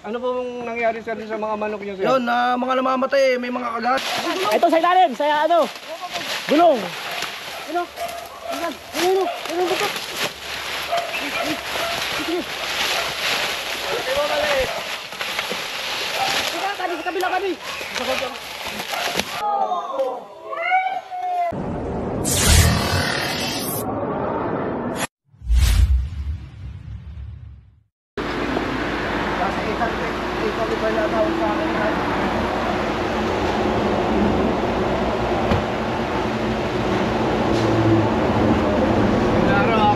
Ano pong nangyari sa mga manok niyo, sir? Yun, mga namamatay, may mga kagat. Ito sa ilalim, sa ano? Gulong. Ano? Ano? Buto? Kani sa kabila kani.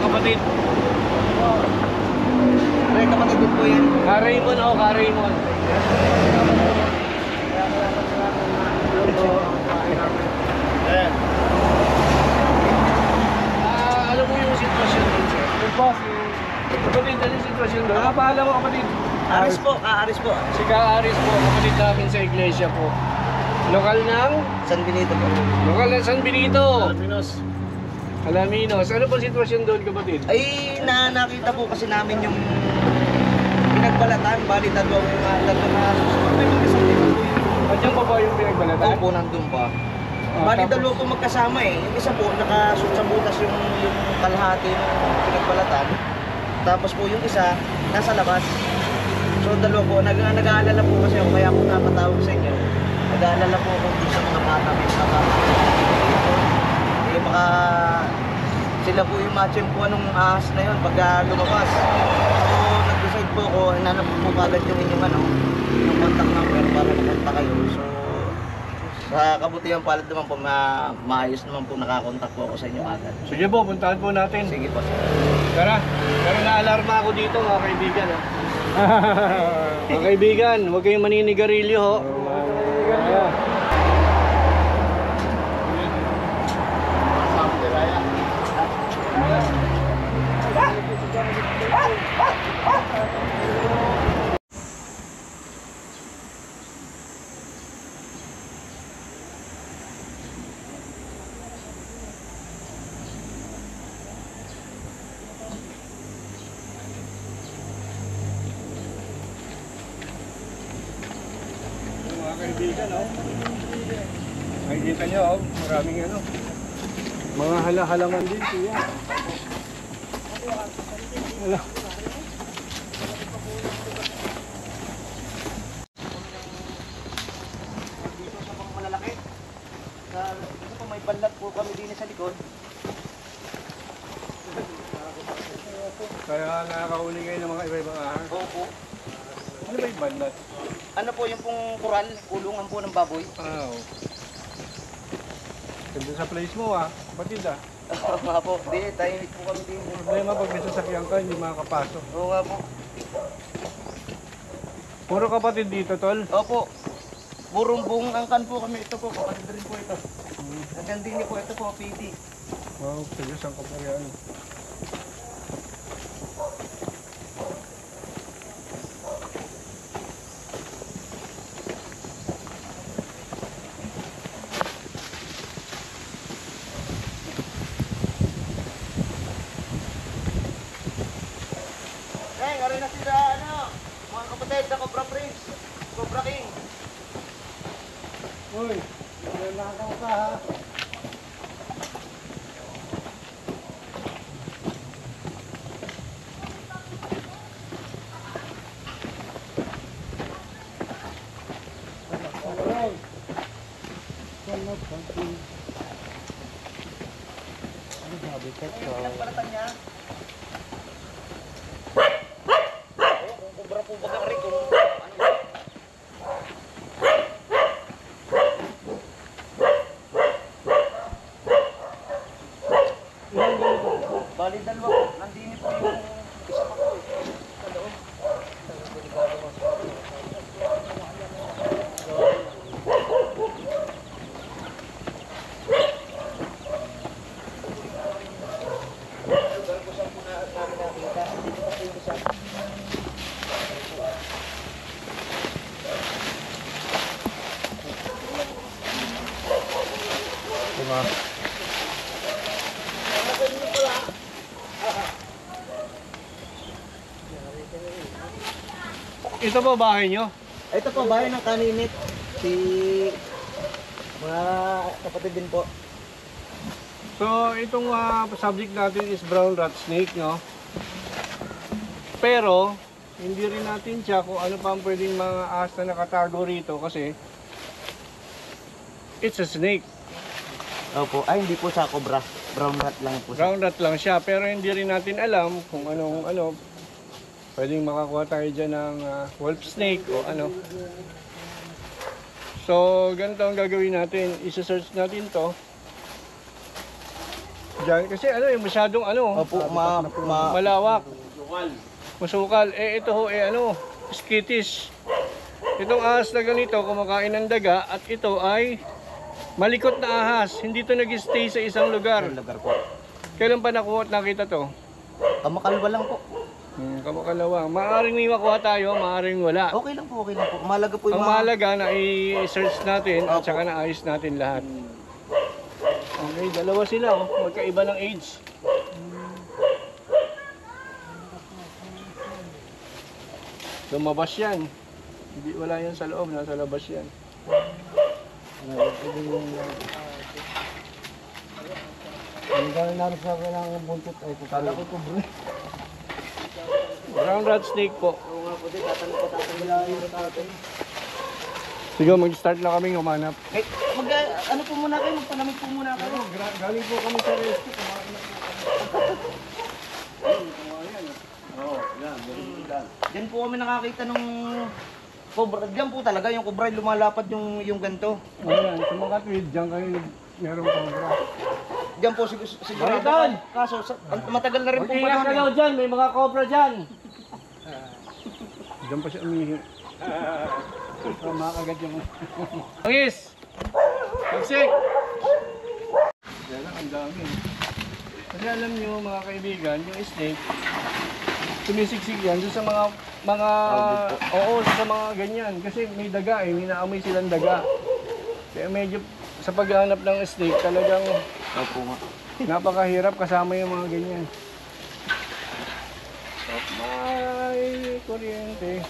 Kapatid. Ay, kapatid ko po yan. Ka-Raymond o Ka-Raymond. Alam mo yung sitwasyon doon, sir? Yung po, kapatid, ano yung sitwasyon doon? Paalam mo, kapatid. Aris po, Aris po. Si Ka-Aris po, kapatid namin sa iglesia po. Lokal ng? San Benito po. Lokal ng San Benito. Alaminos. Ano po sitwasyon doon, kapatid? Ay, nakita po kasi namin yung pinagbalatan, bali tatlong susunod. May mag-isang dito po yung... Andiyan pa ba yung pinagbalatan? Opo, nandun pa. Bali dalawa po magkasama eh. Yung isa po, nakasut sa butas yung kalahati ng pinagbalatan. Tapos po yung isa, nasa labas. So dalawa po, nag-aalala po kasi ako, kaya ako napatawag sa inyo. Nag-aalala po ako dito sa mga bata, may mga bata. Eh baka sila po yung matsyempuan ng ahas na yun pag lumabas. So nag-decide po ako, hinanap po agad yung inyong yung contact number para makontak kayo. So sa kabutihan palad naman po, maayos naman po nakakontak po ako sa inyo agad. Sige po, puntahan po natin. Sige po sir. Tara, pero na-alarma ako dito mga kaibigan. Mga kaibigan, huwag kayong maninigarilyo ho. Kaibigan, oh. Makikita nyo, oh, maraming ano, mga halaman din siya. Hala. Dito sa mga malalaki. Dito po may balat po kami din sa likod. Kaya nakakauli ngayon ng mga iba-ibang ahas. Opo. Ano ba yung bandat? Ano po yung pong kural, kulungan po ng baboy. Ah, oh. Ganda sa place mo ah, kapatid ah. Oo nga po, di, tahimik po kami din. Problema pag may sasakyan ka, hindi makakapasok. Oo nga po. Puro kapatid dito, tol. Opo. Burong buong angkan po kami. Ito po, kapatid rin po ito. Hanggang din po, ito po, PD. Wow, serious ang kapatid. Ngayon na sila, mga kapatid sa Cobra Prince, Cobra King. Uy, nalakaw ka ha. Pinagbalatan niya. Kung kubra po bagang rin, kung ano. Bali dalawa po, nandini po yung isa pa po eh. Sa loob. Diba? Ito po bahay nyo? Ito po, bahay ng kaninit. Si mga kapatid din po. So, itong subject natin is brown rat snake, no? Pero, hindi rin natin siya kung ano pa ang pwedeng mga ahas na nakatago rito kasi it's a snake. Opo. Ay, hindi po siya cobra. Brown rat lang po siya. Brown rat lang siya, pero hindi rin natin alam kung anong pwedeng makakuha tayo dyan ng wolf snake o ano. So, ganito ang gagawin natin. Isa-search natin to. Diyan, kasi masyadong Opo, malawak. Masukal. Ito ho, skittish. Itong ahas na ganito, kumakain ng daga at ito ay malikot na ahas. Hindi to nag-stay sa isang lugar. lugar po. Kailan pa nakuha at nakita to? Kamakalwa lang po. Kamakalawa. Maaring may makuha tayo, maaring wala. Okay lang po, okay lang po. Mahalaga po yung Ang mahalaga na i-search natin at saka naayos natin lahat. Okay, dalawa sila, magkaiba ng age. Lumabas yan. Hindi, wala yan sa loob, nasa labas yan. Ang gano'n naroon sa kailangan buntot ay kukala ko ito bro. Brown rat snake po. Oo nga po, tatanong po tatanong. Sige, mag-start na kami humanap. Eh, ano po muna kayo, magpalamig po muna kayo. Galing po kami sa rescue. Diyan po kami nakakita nung cobra. Diyan po talaga yung cobra lumalapad yung ganito. Ayan, sa mga tweed, dyan kayo merong cobra. Diyan po sigurado. Balitan! Kaso matagal na rin po Mag-iingat ka daw dyan, may mga cobra dyan. Diyan pa siya umihi. Makagat yung... Pangis! Pagsik! Yan lang, ang dami. Kasi alam nyo mga kaibigan, yung snake, tumisiksik yan doon sa sa mga ganyan. Kasi may daga may naamoy silang daga. Kaya medyo sa paghahanap ng snake talagang napakahirap kasama yung mga ganyan. May kuryente.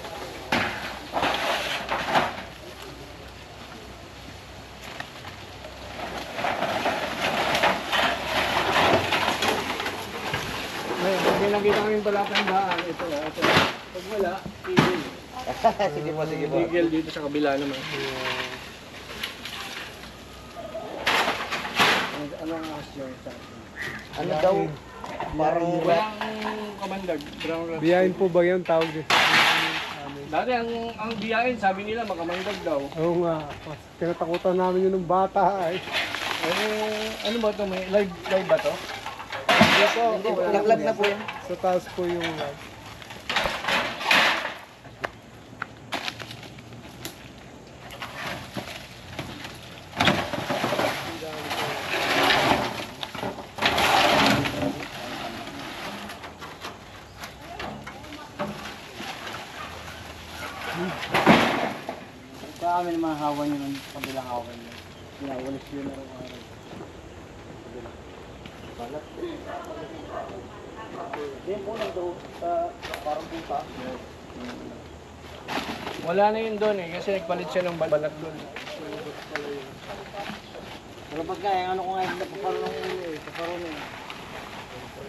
May nakita kami palatandaan. Ito na. Pag wala, tigil. Sige po, sige po. Tigil dito sa kabila naman. Ano ang ahas yun sa atin? Ano daw? Parang Walang kamandag. Brown rat. Biyahin po ba yan tawag din? Dati ang biyain, sabi nila makamandag daw. Oo nga, tinatakutan namin yun ng bata ay. Ano ba ito? May live ba ito? hindi po, laglag na po yan. Sa taas po yung light. Sa amin mga hawan yun ang kabilang hawan yun. Pinawalis yun na rin araw. Balat. Yan po lang doon sa parang puta. Wala na yun doon kasi nagpalit siya ng balat doon. Pero pagka ano ko nga yung napaparo ng ulo paparo na yun.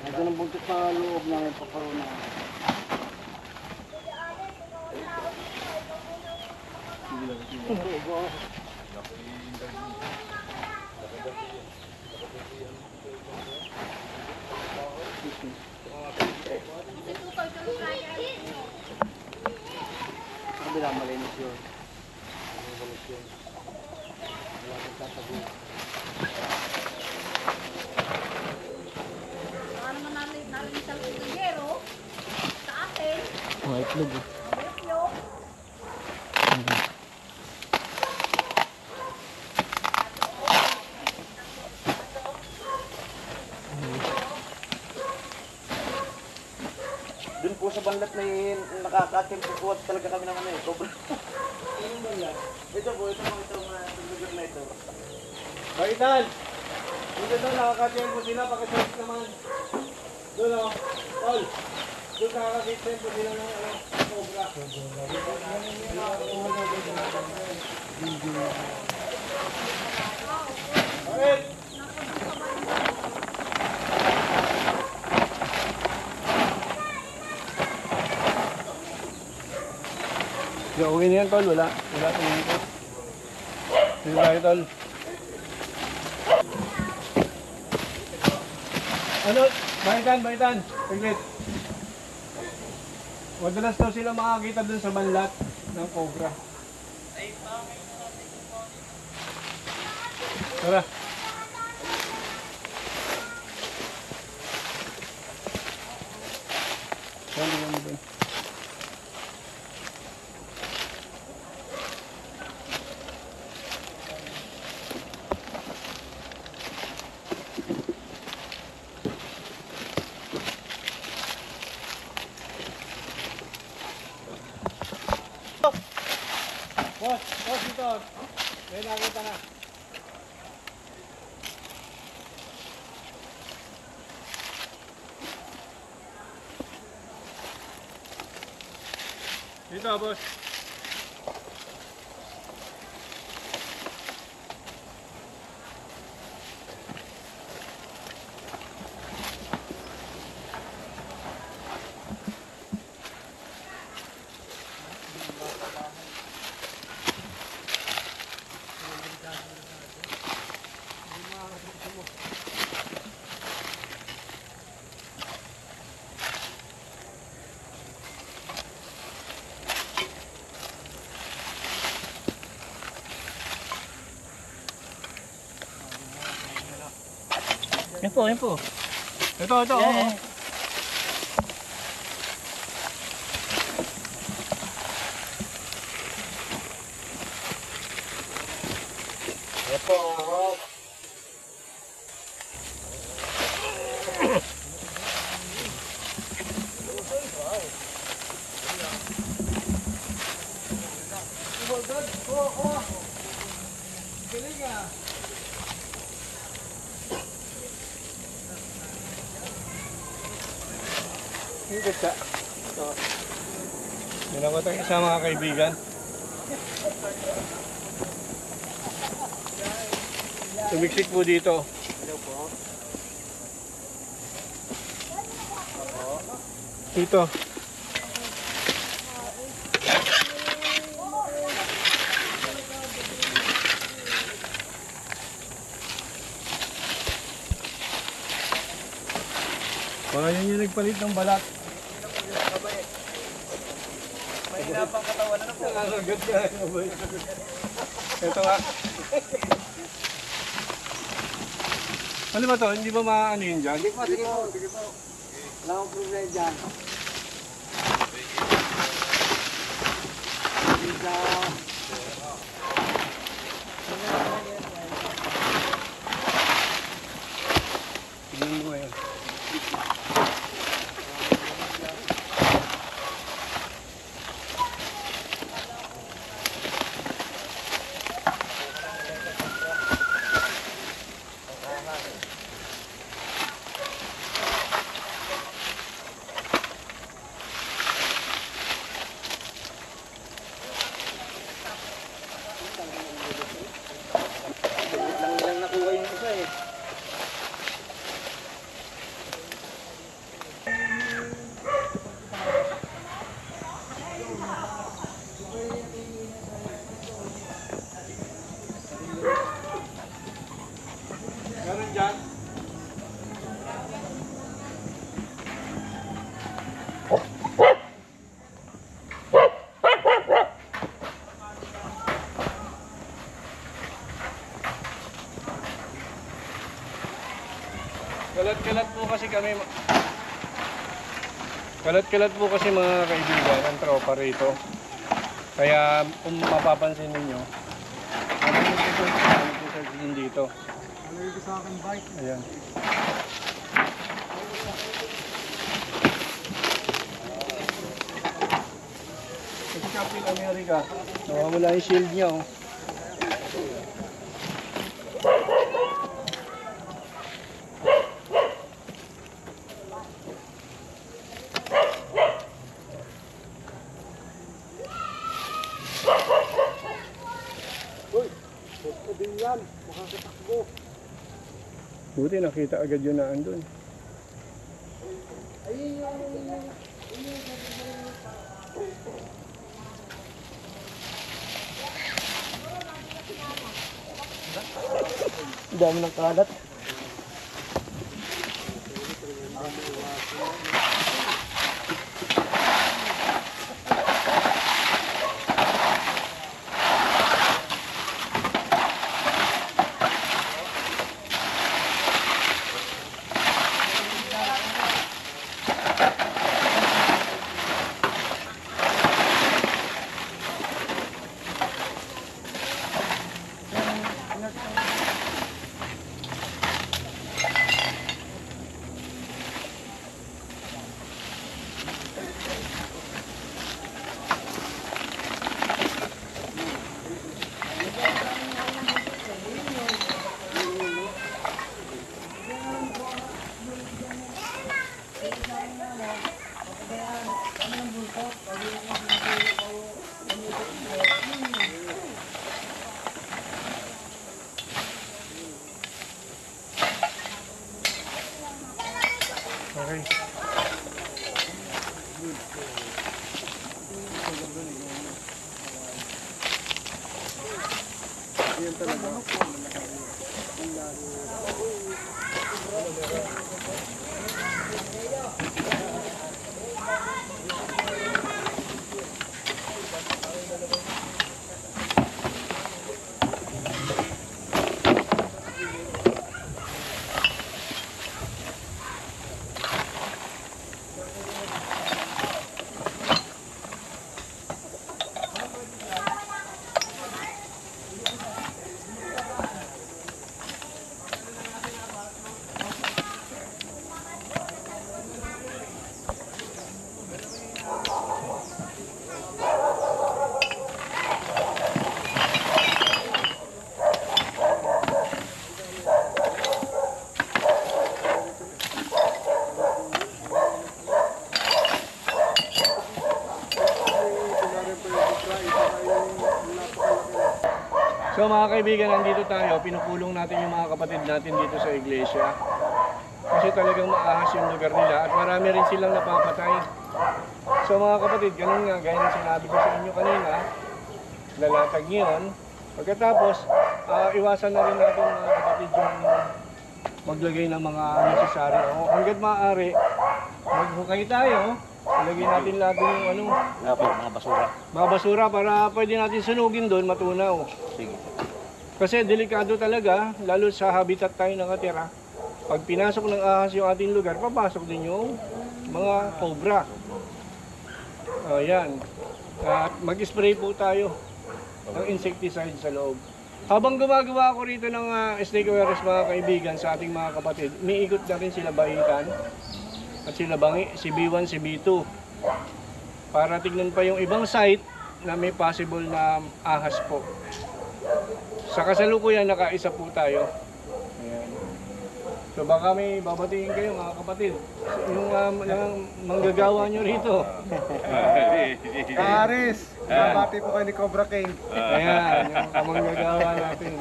Ito ng buntot sa loob na may paparo na. Kabila malinis yun. Malinis yun. Wala kang tatago. Ano naman narinig sa Lugero, sa atin, Mga itlog eh. itlog, Doon po sa banlat na yun, nakakatim po talaga kami ng cobra. Ito po, ito mga lugar na ito. Bakitan! Dito doon, nakakatiyan po sila, pakisearch naman. Doon o, Paul. Doon kakakit po nila ng ano, cobra. Alright! Okay na yan, tol. Wala tingin ko. Dito tayo, tol. Ano? Baitan. Paglit. Madalas daw sila makakita dun sa banlat ng cobra. Tara. Dun. Boss, dito. May nakita na. Dito, boss. Yan po. Ito. Yeah. Yan po. Yung kutsa. Yun ako itong isa mga kaibigan. Tumiksik po dito. Dito. Baka yun yung nagpalit ng balat. Mahina pang katawan. Ano po? Nakagat ka. Ito nga. Ano ba to? Hindi ba maano yun dyan? Sige po. Wala akong problema dyan. Tignan mo ngayon. Lang nakuha yung isa eh. Ganun dyan. Kalat-kalat po kasi mga kaibigan ang tropa rito. Kaya kung mapapansin ninyo, ano din dito. Ano yung sa akin bike? Ayan. Kasi Captain America, nawawala yung shield niya oh. Ito din yan. Makakatakbo. Buti nakita agad yun na andun. Dami ng kalat. Okay. So mga kaibigan, nandito tayo, pinupulong natin yung mga kapatid natin dito sa iglesia. Kasi talagang maahas yung lugar nila at marami rin silang napapatay. So mga kapatid, ganun nga, gaya ng sinabi ko sa inyo kanina, lalatag yun. Pagkatapos, iwasan na rin natin mga kapatid yung maglagay ng mga necessary. O hanggat maaari, maghukay tayo. Ilagay natin lahat yung Mga basura. mga basura para pwede natin sunugin doon, matunaw. Sige. Kasi delikado talaga, lalo sa habitat tayo nakatira. Pag pinasok ng ahas yung ating lugar, papasok din yung mga cobra. Ayan. At mag-spray po tayo ng insecticide sa loob. Habang gumagawa ako rito ng snake awareness mga kaibigan sa ating mga kapatid, umiikot na rin sila Bahitan at sila Bangi, si B1, si B2. Para tignan pa yung ibang site na may possible na ahas po. Sa kasalukuyan, nakaisa po tayo. Ayan. So baka may babatiin kayo mga kapatid. Yung manggagawa nyo rito. Aris! Babati po kayo ni Cobra King. Ayan, yung manggagawa natin.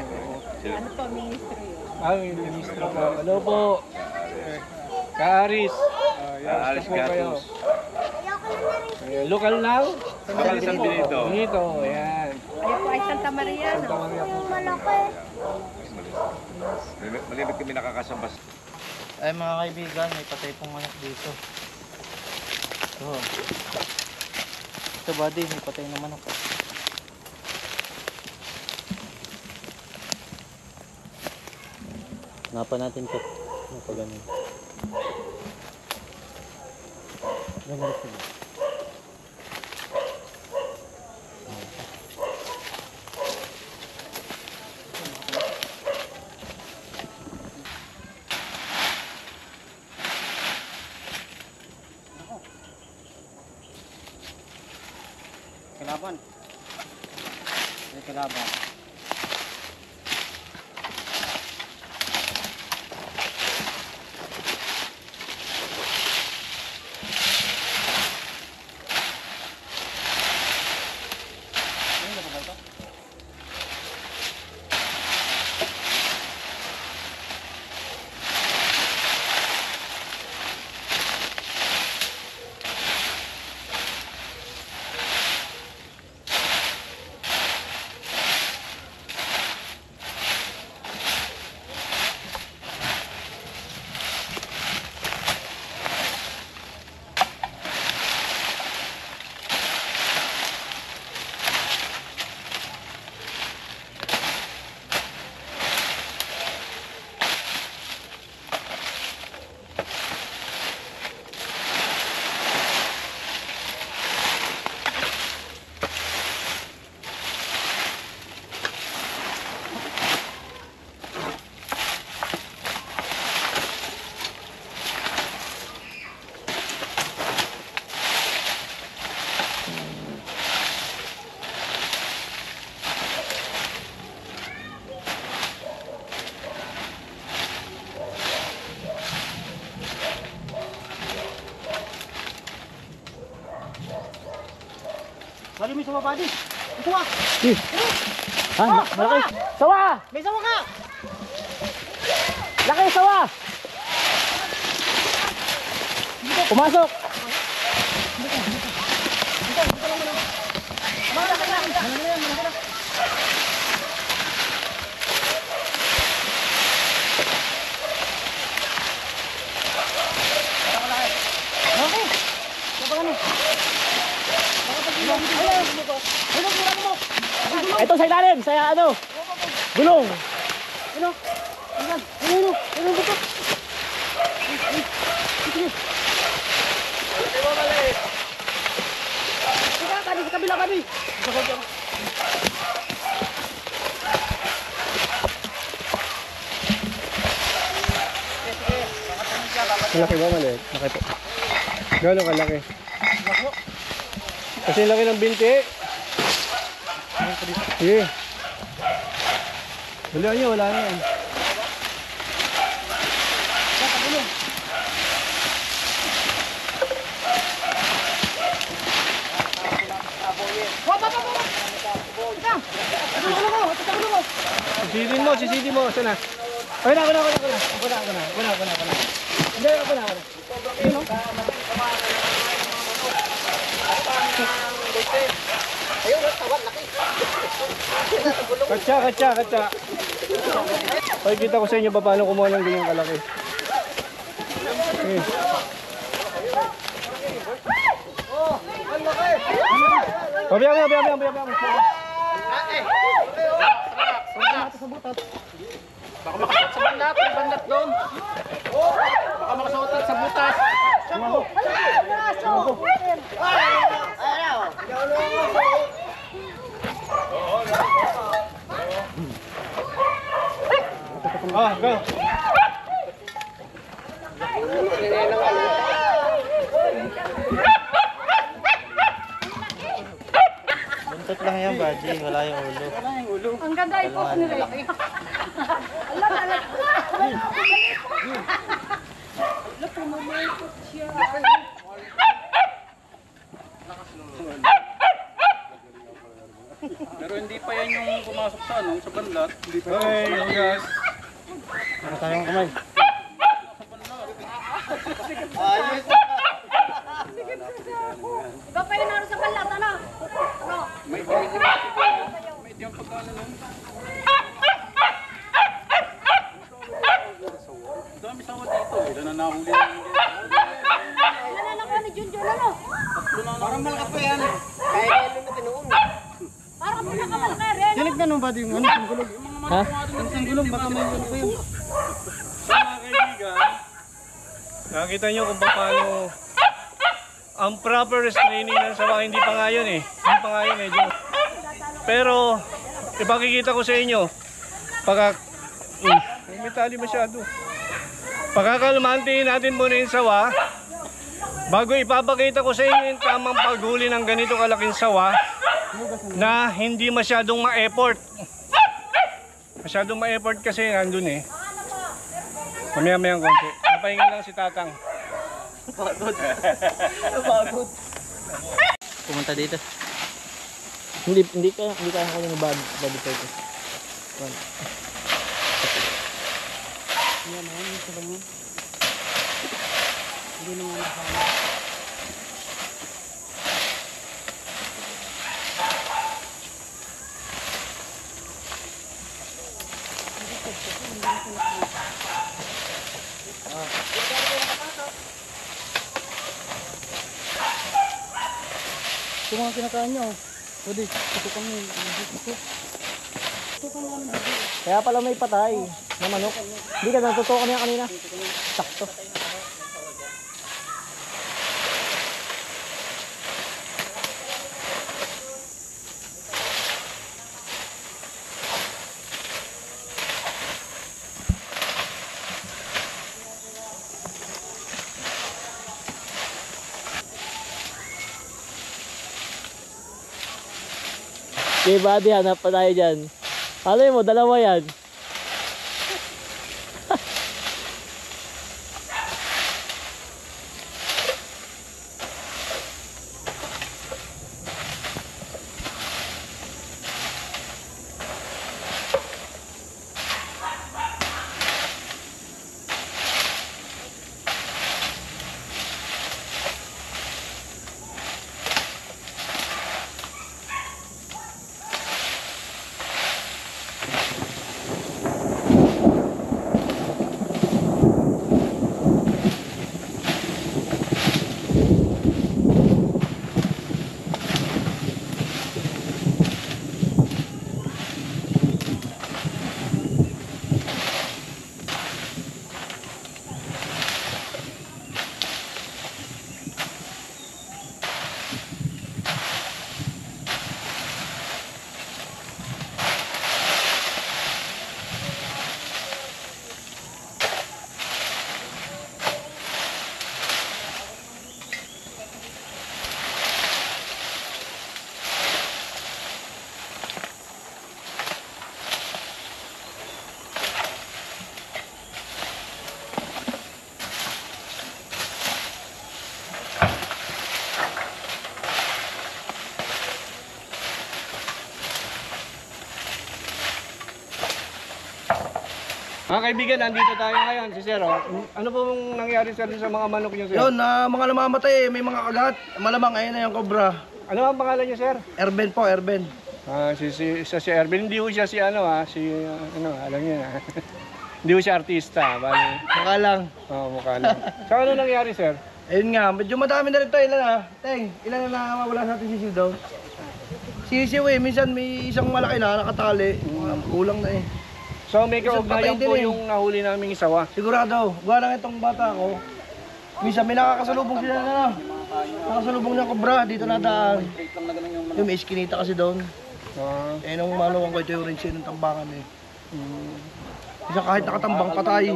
Ano to, ministry yun? May ministro po. Hello po. Kaaris. Alis po kayo. Gatos. Ayan, lokal lang? San Benito. Benito, ayan. Ayun po ay Santa Maria, Santa no? Maria po. Malimit kami nakakasambas. Ay mga kaibigan, may patay pong manok dito. Ito. Ito buddy, may patay na manok. Napa natin ito. Napa ganun. Ganun ito. Kalaban. May kalaban. sawa, buddy. Sawa. Ah, malaki. Sawa! May sawa ka. Laki, sawa! Pumasok! Ito sa ilalim, sa ano? Gulong. Sa kabila, buddy. Malaki ba maliit? Laki po. Gano'ng kalaki? Kasi laki ng binti. Sige. Wala niya, wala na yan. Sisidin mo, sana. Ako na. Hindi, ako na. Katsa. Pakikita ko sa inyo paano kumuha ng ganyang kalaki. Okay. Biya. Baka makasot sa bandat, may bandat doon. Baka makasot sa butas. Go. Buntot lang yan, buddy. Wala yung ulo. Ang ganda yung post nila. Ala. Pero hindi pa yan yung pumasok sa ano, sa bandat. Hindi pa. Okay, guys. Nakatayang kamay. Ikaw pa yun naroon sa balat, ano? Ano? May diyang pagkano nun. Ang dami sawa dito. Ilan na nahuli na yung Nananakuha ni Junjun, ano? Parang malakas pa yan. Parang pinakamalaki rin. Dinig na nung buddy yung ano, yung gulong. Ha? Ang gulong, baka may ano pa yun. So mga kaibigan, nakita nyo kung paano ang proper restraining ng sawa. Hindi pa nga yun eh. Joe. Pero ipakikita ko sa inyo may tali masyado. Pagkakalmantiin natin muna yung sawa bago ipapakita ko sa inyo yung tamang paghuli ng ganito kalaking sawa na hindi masyadong ma-effort. Masyadong ma-effort kasi nandun eh. Mamaya-mayang konti. Napahinga lang si Tatang. Pagod. Pumunta dito. Hindi kaya ako yung body part. Ito mga kinakain nyo. Pwede, tutukan nyo. Kaya pala may patay na manok. Hindi ka natutukan niya kanina. Sakto. Okay, buddy, hanap pa tayo dyan. Alay mo, dalawa yan. Mga kaibigan, nandito tayo ngayon. Si Sir, oh. Ano pong nangyari sir sa mga manok niyo, Sir? Yun, mga namamatay, may mga kagat. Malamang ayun na yung cobra. Ano ang pangalan niyo, Sir? Erben po, Erben. Si Erwin, hindi ho siya si ano alam niyo na. Hindi ho siya artista, bali. Mukha lang. Mukha lang. So ano nangyari, Sir? Ayun nga, medyo madami na rin to. Ilan na? Teng, ilan na mawala sa atin sisiw daw? Sisiw minsan may isang malaki na nakatali. Kulang na eh. So may kaugnayan patay din po eh. yung nahuli naming isawa. Sigurado, gawa lang itong bata ko. Minsan may nakakasalubong sila na. Nakasalubong ng kobra, dito nadaan. Yung may iskinita kasi doon. Eh nung maluwang ko ito yung rin siya ng tambangan eh. Isa kahit nakatambang patay.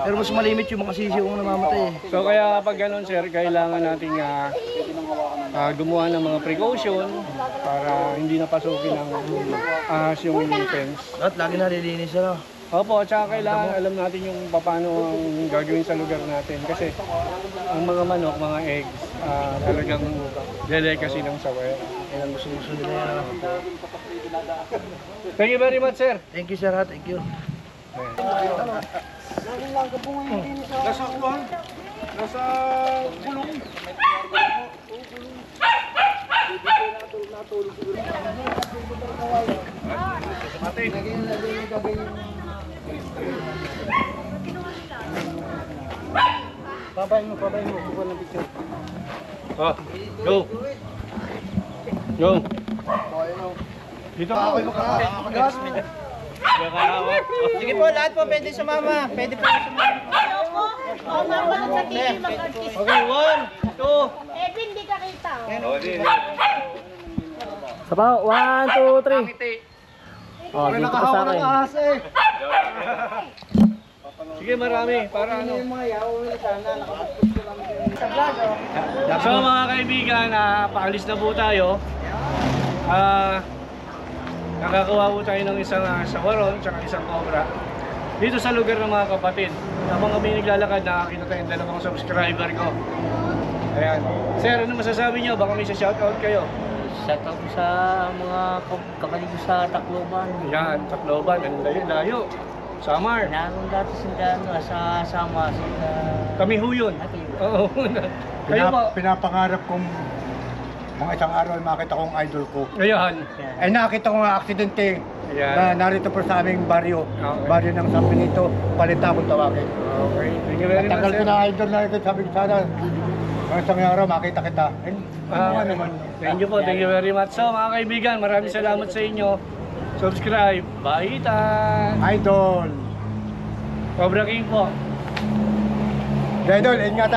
Pero mas malimit yung mga sisiw ang namamatay eh. So kaya kapag ganun, Sir, kailangan nating gumawa ng mga precaution para hindi napasukin ng ahas yung fence. At lagi nalilinis na. Opo, at saka kailangan alam natin yung paano ang gagawin sa lugar natin. Kasi ang mga manok, mga eggs, talagang delicacy ng sawer. Yan ang gusto nila yan. Thank you very much, Sir. Thank you sir ha, thank you. Nasa gulong. Pabayin mo, kuha ng picture. Oh, go. Go. Dito ako. Sige po, lahat po pwede sumama. Pwede po sumama. Oo, mapanood sa TV mag-artist. Okay, 1, 2. Eh, hindi ka kita. Sa pa, 1, 2, 3. Oh, dito ka sa akin. Sige, marami. Para ano. Yung mga yaw, sana nakapagpus ko lang sa vlog, oh. So mga kaibigan, paalis na po tayo. Nakakawa po tayo ng isang sawaron at isang cobra dito sa lugar ng mga kapatid. Habang kami naglalakad, nakakita tayo ng dalawang subscriber ko. Ayan. Sir, ano masasabi nyo? Baka may shoutout kayo. Shoutout sa mga kapatid ko sa Tacloban. Yan, Tacloban, ang layo. Samar. Naroon dati sila sa Sama. Kami ho yun. Oo. Kayo po. Pinapangarap kong mga isang araw ay makita kong idol ko. Ayan. Ay nakita ko nga aksidente Ayan. na narito po sa aming baryo. Okay. Baryo ng San Benito, Palitabon tawagin. Okay. Thank you very much, Tagal ko sir. na idol na ito, sabi ko sana. Mga isang araw makita kita. Naman. Thank you po, thank you very much. So mga kaibigan, maraming salamat sa inyo. Subscribe, baitan. Idol. Cobra King po. Idol, ingat.